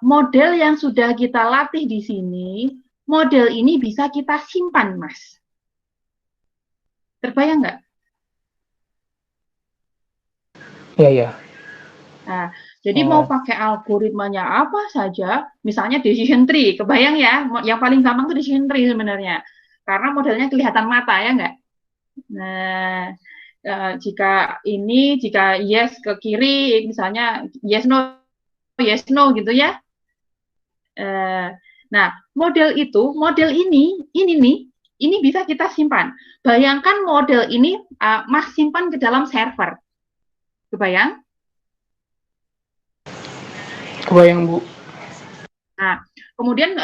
model yang sudah kita latih di sini, model ini bisa kita simpan, Mas. Terbayang nggak? Iya, iya. Nah, jadi mau Oh, pakai algoritmanya apa saja, misalnya decision tree, kebayang ya, yang paling gampang itu decision tree sebenarnya, karena modelnya kelihatan mata ya nggak? Nah, jika yes ke kiri, misalnya yes no gitu ya. Eh, nah, model ini nih, ini bisa kita simpan. Bayangkan model ini Mas simpan ke dalam server, kebayang? kebayang, Bu. Nah, kemudian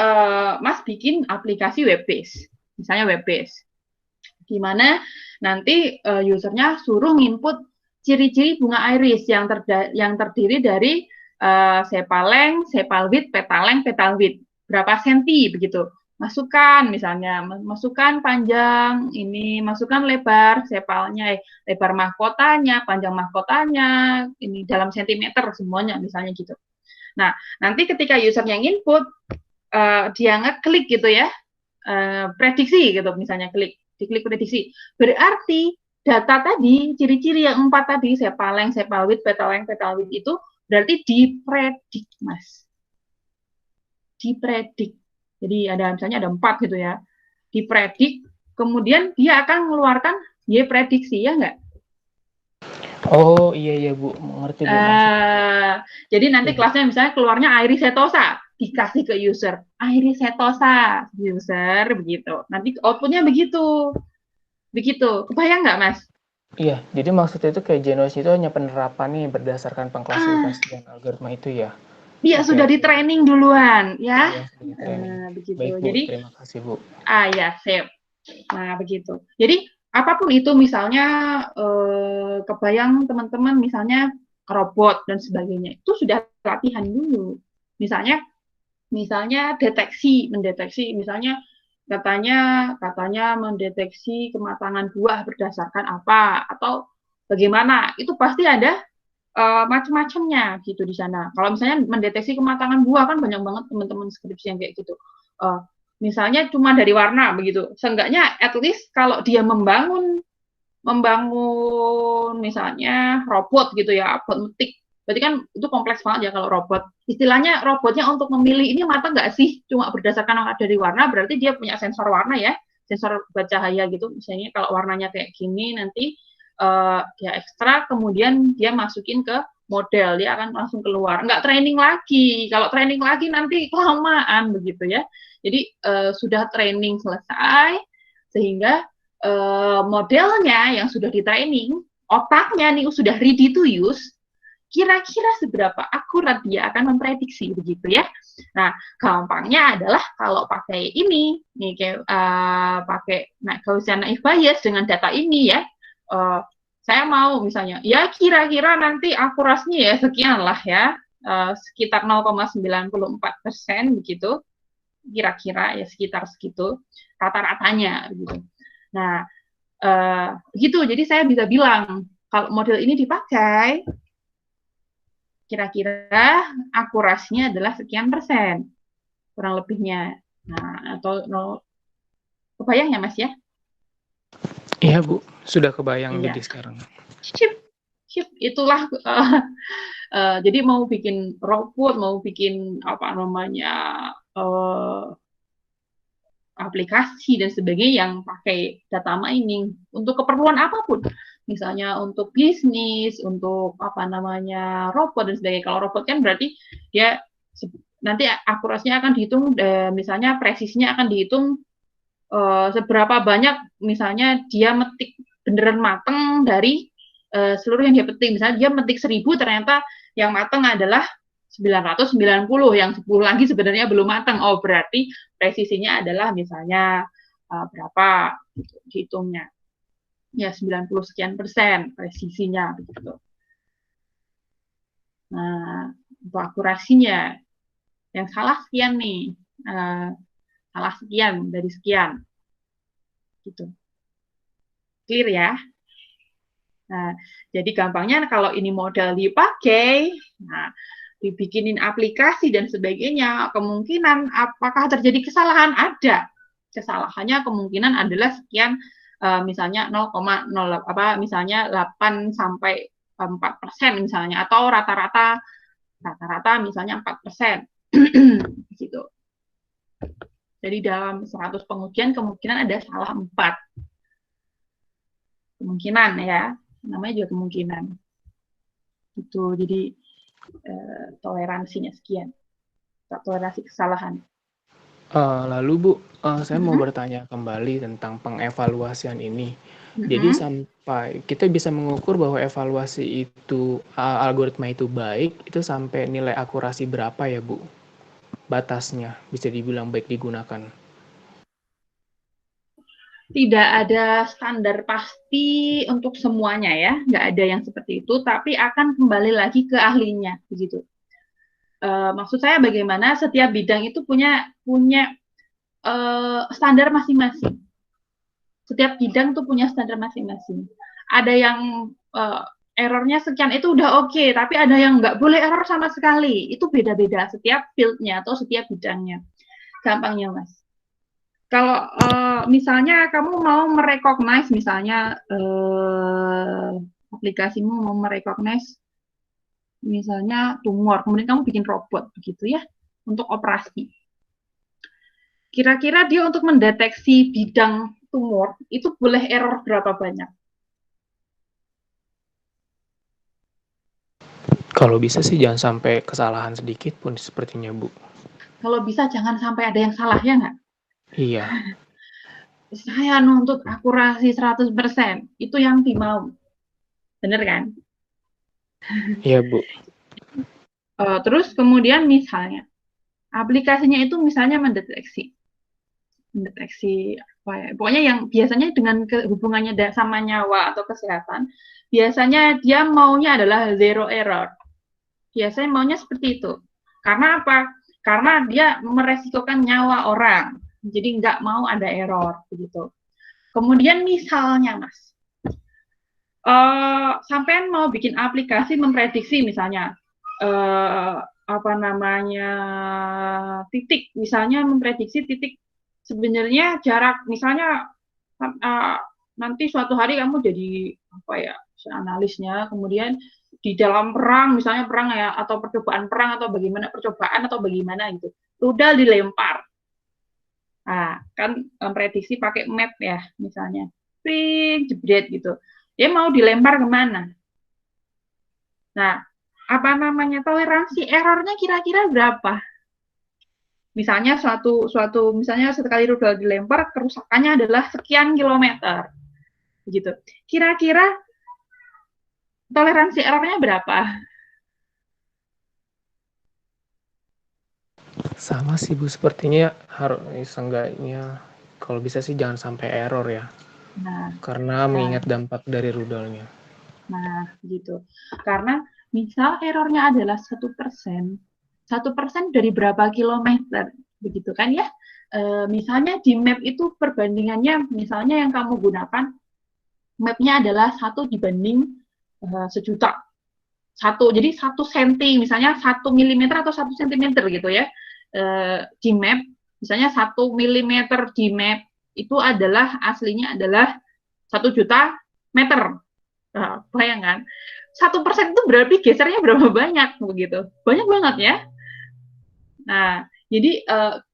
Mas bikin aplikasi web base, misalnya web base, di mana nanti usernya suruh nginput ciri-ciri bunga iris yang terdiri dari sepal length, sepal width, petal length, petal width, berapa senti begitu. Masukkan misalnya, masukkan panjang ini, masukkan lebar sepalnya, lebar mahkotanya, panjang mahkotanya, ini dalam sentimeter semuanya misalnya gitu. Nah, nanti ketika usernya input, dia ngeklik gitu ya, prediksi gitu, misalnya diklik prediksi. Berarti data tadi, ciri-ciri yang 4 tadi, sepal length, sepal width, petal width itu berarti dipredik, Mas. Dipredik. Jadi misalnya ada 4 gitu ya. Dipredik, kemudian dia akan mengeluarkan Y prediksi, ya nggak? Oh, iya, iya, Bu. Mengerti, Bu, maksudnya. Jadi nanti Iya. kelasnya misalnya keluarnya iris setosa, dikasih ke user. Iris setosa, user, begitu. Nanti outputnya begitu. Begitu. Kebayang nggak, Mas? Iya, jadi maksudnya itu kayak Genoise itu hanya penerapan nih berdasarkan Ah, pengklasifikasian algoritma itu ya? dia Oke, sudah di oke. training duluan, ya. Oh, yang sudah di training. Begitu. Baik, Bu. Jadi, Terima kasih, Bu. ya, save. Nah, begitu. Jadi, apapun itu, misalnya, kebayang teman-teman, misalnya, robot dan sebagainya, itu sudah latihan dulu. Misalnya mendeteksi, misalnya, katanya mendeteksi kematangan buah berdasarkan apa, atau bagaimana, itu pasti ada macam-macamnya gitu di sana. Kalau misalnya mendeteksi kematangan buah kan banyak banget teman-teman skripsi yang kayak gitu. Uh, Misalnya cuma dari warna begitu. Seenggaknya at least kalau dia membangun misalnya robot gitu ya, robot metik. Berarti kan itu kompleks banget ya kalau robot. Istilahnya robotnya untuk memilih ini matang nggak sih? Cuma berdasarkan dari warna, berarti dia punya sensor warna ya, sensor bercahaya gitu. Misalnya kalau warnanya kayak gini, nanti dia ekstrak, kemudian dia masukin ke model, dia akan langsung keluar. Nggak training lagi. Kalau training lagi nanti kelamaan begitu ya. Jadi sudah training selesai, sehingga modelnya yang sudah di training, otaknya nih sudah ready to use, kira-kira seberapa akurat dia akan memprediksi begitu ya. Nah, gampangnya adalah kalau pakai ini, nih kayak pakai Gaussian naive Bayes dengan data ini ya. Saya mau misalnya, ya kira-kira nanti akurasinya ya sekian lah ya, sekitar 0,94% begitu, kira-kira ya sekitar segitu rata-ratanya begitu. Nah, begitu. Jadi saya bisa bilang kalau model ini dipakai, kira-kira akurasinya adalah sekian persen, kurang lebihnya. Nah, atau kebayang ya Mas ya? Iya, Bu. Sudah kebayang Iya. jadi sekarang. Chip, itulah. Jadi mau bikin robot, mau bikin apa namanya aplikasi dan sebagainya yang pakai data mining untuk keperluan apapun, misalnya untuk bisnis, untuk apa namanya robot dan sebagainya. Kalau robot kan berarti dia nanti akurasinya akan dihitung, misalnya presisinya akan dihitung seberapa banyak misalnya dia metik beneran mateng dari seluruh yang dia petik. Misalnya dia metik 1000, ternyata yang mateng adalah 990, yang 10 lagi sebenarnya belum matang. Oh, berarti presisinya adalah misalnya berapa gitu, dihitungnya. Ya, 90 sekian persen presisinya begitu. Nah, untuk akurasinya yang salah sekian nih. Salah sekian dari sekian. Gitu. Clear ya? Nah, jadi gampangnya kalau ini modal dipakai, nah, dibikinin aplikasi dan sebagainya, kemungkinan apakah terjadi kesalahan? Ada. Kesalahannya kemungkinan adalah sekian, misalnya 0,0 misalnya 8 sampai 4% misalnya, atau rata-rata misalnya 4%. gitu. Jadi dalam 100 pengujian kemungkinan ada salah 4. Kemungkinan ya, namanya juga kemungkinan. Itu jadi toleransinya sekian. Toleransi kesalahan. Lalu Bu, saya mau bertanya kembali tentang pengevaluasian ini. Jadi sampai kita bisa mengukur bahwa evaluasi itu, algoritma itu baik, itu sampai nilai akurasi berapa ya Bu? Batasnya bisa dibilang baik digunakan. Tidak ada standar pasti untuk semuanya ya, nggak ada yang seperti itu, tapi akan kembali lagi ke ahlinya, begitu. Maksud saya bagaimana setiap bidang itu punya standar masing-masing. Setiap bidang tuh punya standar masing-masing. Ada yang errornya sekian itu udah oke, tapi ada yang nggak boleh error sama sekali. Itu beda-beda setiap fieldnya atau setiap bidangnya. Gampangnya Mas. Kalau misalnya kamu mau merecognize, misalnya aplikasimu mau merecognize misalnya tumor, kemudian kamu bikin robot begitu ya untuk operasi. Kira-kira dia untuk mendeteksi bidang tumor itu boleh error berapa banyak? Kalau bisa sih jangan sampai kesalahan sedikit pun sepertinya Bu. Kalau bisa jangan sampai ada yang salah ya nggak? Iya. Saya nuntut akurasi 100%, itu yang dimau. Bener kan? Iya Bu. Terus kemudian misalnya aplikasinya itu misalnya mendeteksi apa ya, pokoknya yang biasanya dengan hubungannya sama nyawa atau kesehatan, biasanya dia maunya adalah zero error. Biasanya maunya seperti itu. Karena apa? Karena dia meresikokan nyawa orang, jadi nggak mau ada error begitu. Kemudian misalnya Mas, sampean mau bikin aplikasi memprediksi misalnya apa namanya titik, misalnya memprediksi titik sebenarnya jarak, misalnya nanti suatu hari kamu jadi apa ya analisnya, kemudian di dalam perang misalnya perang ya atau percobaan perang atau bagaimana percobaan atau bagaimana gitu, rudal dilempar. Nah, kan prediksi pakai map ya misalnya, ping jebret gitu. Dia mau dilempar kemana? Nah, apa namanya toleransi errornya kira-kira berapa? Misalnya suatu misalnya sekali rudal dilempar kerusakannya adalah sekian kilometer, begitu. Kira-kira toleransi errornya berapa? Sama sih Bu, sepertinya harus seenggaknya kalau bisa sih jangan sampai error ya. Nah, Karena mengingat dampak dari rudalnya. Nah, gitu. Karena misal errornya adalah 1%, 1% dari berapa kilometer, begitu kan ya? Misalnya di map itu perbandingannya, misalnya yang kamu gunakan, mapnya adalah 1 dibanding 1.000.000. Jadi 1 senti, misalnya 1 milimeter atau 1 sentimeter gitu ya. Di map, misalnya 1 milimeter di map, itu adalah aslinya adalah 1 juta meter. Nah, bayangkan 1% itu berarti gesernya berapa banyak begitu, banyak banget ya. Nah, jadi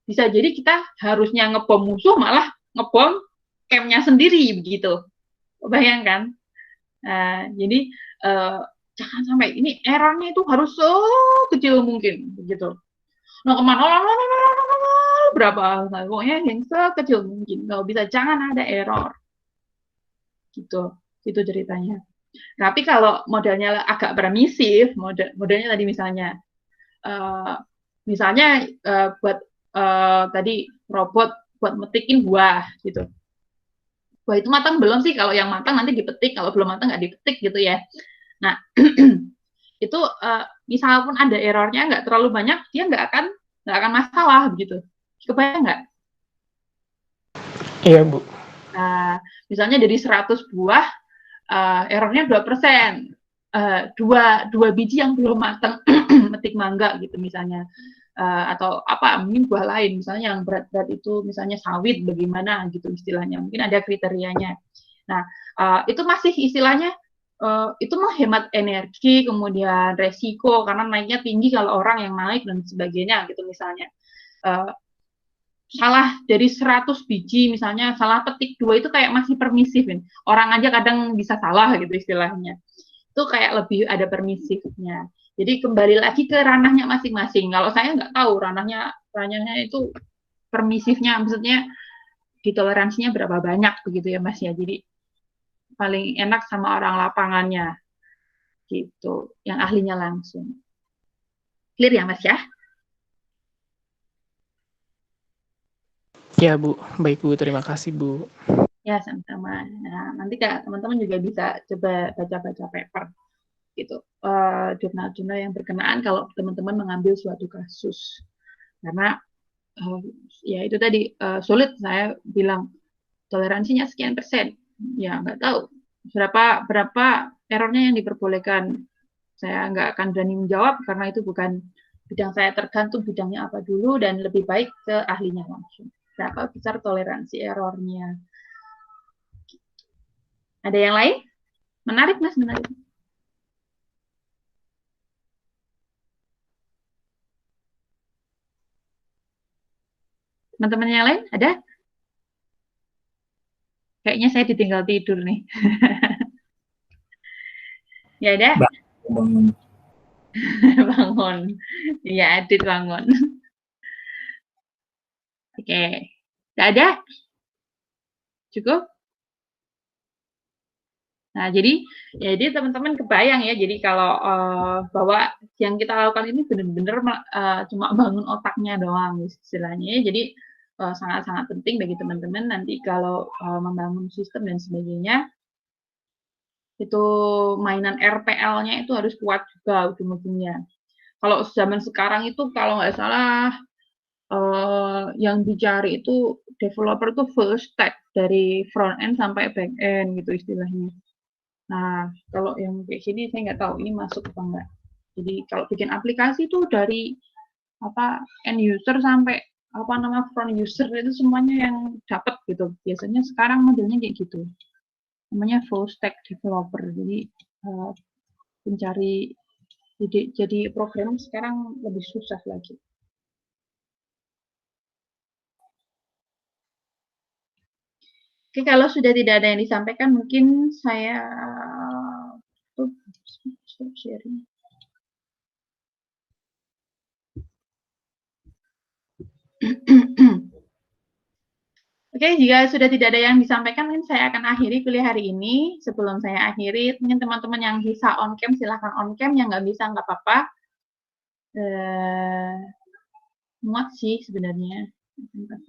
bisa jadi kita harusnya ngebom musuh malah ngebom campnya sendiri begitu, bayangkan. Nah, jadi jangan sampai ini errornya itu harus sekecil mungkin begitu. Nah, kemana berapa, nah, pokoknya yang sekecil mungkin, kalau bisa jangan ada error gitu, itu ceritanya. Tapi kalau modelnya agak permisif, modelnya tadi misalnya, buat tadi robot buat metikin buah gitu. Buah itu matang belum sih? Kalau yang matang nanti dipetik, kalau belum matang nggak dipetik gitu ya. Nah, itu misal pun ada errornya nggak terlalu banyak, dia nggak akan masalah begitu. Kebayang nggak? Iya Bu. Nah, misalnya dari 100 buah, errornya 2%. Dua biji yang belum matang, metik mangga gitu misalnya. Atau apa, mungkin buah lain, misalnya yang berat-berat itu misalnya sawit, bagaimana gitu istilahnya. Mungkin ada kriterianya. Nah, itu masih istilahnya, itu menghemat energi, kemudian resiko, karena naiknya tinggi kalau orang yang naik dan sebagainya gitu misalnya. Salah dari 100 biji misalnya, salah petik 2 itu kayak masih permisif. Orang aja kadang bisa salah gitu istilahnya. Itu kayak lebih ada permisifnya. Jadi kembali lagi ke ranahnya masing-masing. Kalau saya nggak tahu ranahnya itu permisifnya, maksudnya ditoleransinya berapa banyak begitu ya Mas ya. Jadi paling enak sama orang lapangannya gitu, yang ahlinya langsung. Clear ya Mas ya? Ya Bu, baik Bu, terima kasih Bu. Ya sama-sama. Nah nanti teman-teman juga bisa coba baca-baca paper gitu, jurnal-jurnal yang berkenaan kalau teman-teman mengambil suatu kasus, karena ya itu tadi sulit. Saya bilang toleransinya sekian persen, ya nggak tahu berapa errornya yang diperbolehkan. Saya nggak akan berani menjawab karena itu bukan bidang saya, tergantung bidangnya apa dulu, dan lebih baik ke ahlinya langsung. Berapa besar toleransi errornya? Ada yang lain? Menarik Mas, menarik. Teman-teman yang lain ada? Kayaknya saya ditinggal tidur nih. Ya ada? Bangun. Bangun. Ya, Adit bangun. Oke. Nggak ada? Cukup? Nah, jadi teman-teman kebayang ya, jadi kalau bahwa yang kita lakukan ini benar-benar cuma bangun otaknya doang istilahnya. Jadi sangat-sangat penting bagi teman-teman nanti kalau membangun sistem dan sebagainya, itu mainan RPL-nya itu harus kuat juga ujung-ujungnya. Kalau zaman sekarang itu kalau nggak salah yang dicari itu developer itu full stack dari front end sampai back end gitu istilahnya. Nah, kalau yang kayak gini saya nggak tahu ini masuk apa enggak. Jadi kalau bikin aplikasi itu dari end user sampai front user itu semuanya yang dapat gitu. Biasanya sekarang modelnya kayak gitu. Namanya full stack developer. Jadi pencari jadi program sekarang lebih susah lagi. Oke, kalau sudah tidak ada yang disampaikan, mungkin saya stop sharing. Oke, jika sudah tidak ada yang disampaikan, mungkin saya akan akhiri kuliah hari ini. Sebelum saya akhiri, mungkin teman-teman yang bisa on-cam, silahkan on-cam. Yang nggak bisa, nggak apa-apa. Muat sih sebenarnya. 9.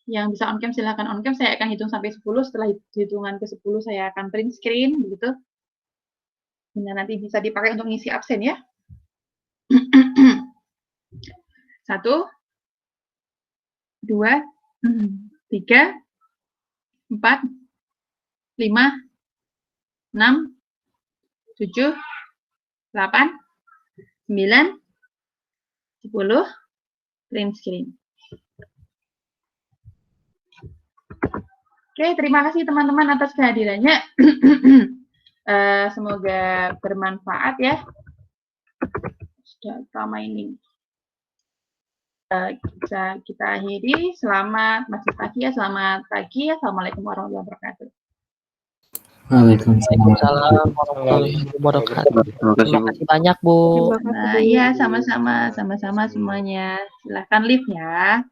Yang bisa on-cam, silahkan on-cam. Saya akan hitung sampai 10. Setelah hitungan ke 10, saya akan print screen. Begitu. Dan nanti bisa dipakai untuk ngisi absen ya. 1, 2, 3, 4, 5, 6, 7, 8, 9, 10, print screen. Oke, terima kasih teman-teman atas kehadirannya. Semoga bermanfaat ya. Sudah lama ini. Kita akhiri. Selamat masih pagi ya, selamat pagi. Assalamualaikum warahmatullahi wabarakatuh. Waalaikumsalam warahmatullahi wabarakatuh. Terima kasih banyak Bu. Nah, ya sama-sama semuanya. Silahkan live ya.